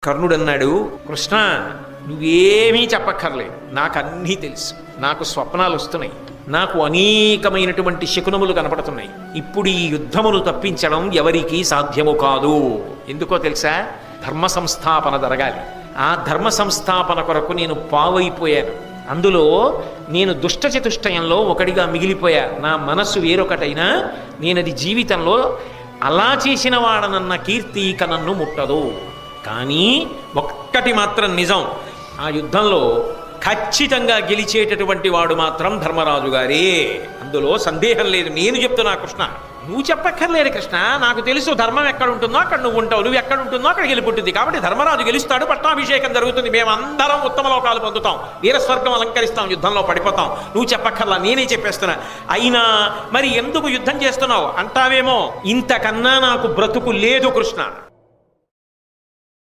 కర్ణుడన్నాడు, కృష్ణ నువ్వేమీ చెప్పక్కర్లేదు, నాకు అన్నీ తెలుసు. నాకు స్వప్నాలు వస్తున్నాయి, నాకు అనేకమైనటువంటి శకునములు కనపడుతున్నాయి. ఇప్పుడు ఈ యుద్ధమును తప్పించడం ఎవరికీ సాధ్యము కాదు. ఎందుకో తెలుసా? ధర్మ సంస్థాపన జరగాలి. ఆ ధర్మ సంస్థాపన కొరకు నేను పావైపోయాను. అందులో నేను దుష్టచతుష్టయంలో ఒకడిగా మిగిలిపోయా. నా మనస్సు వేరొకటైనా నేనది జీవితంలో అలా చేసిన వాడనన్న కీర్తి ఇక నన్ను ముట్టదు. కానీ ఒక్కటి మాత్రం నిజం, ఆ యుద్ధంలో ఖచ్చితంగా గెలిచేటటువంటి వాడు మాత్రం ధర్మరాజు గారే. అందులో సందేహం లేదు. నేను చెప్తున్నా కృష్ణ, నువ్వు చెప్పక్కర్లేదు కృష్ణ, నాకు తెలుసు ధర్మం ఎక్కడ ఉంటుందో అక్కడ నువ్వు ఉంటావు, నువ్వు ఎక్కడ ఉంటుందో అక్కడ గెలుపుంటుంది. కాబట్టి ధర్మరాజు గెలుస్తాడు, పట్టాభిషేకం జరుగుతుంది, మేమందరం ఉత్తమ లోకాలు పొందుతాం, వీరస్వర్గం అలంకరిస్తాం, యుద్ధంలో పడిపోతాం. నువ్వు చెప్పక్కర్లా, నేనే చెప్పేస్తున్నా. అయినా మరి ఎందుకు యుద్ధం చేస్తున్నావు అంటావేమో, ఇంతకన్నా నాకు బ్రతుకు లేదు కృష్ణ.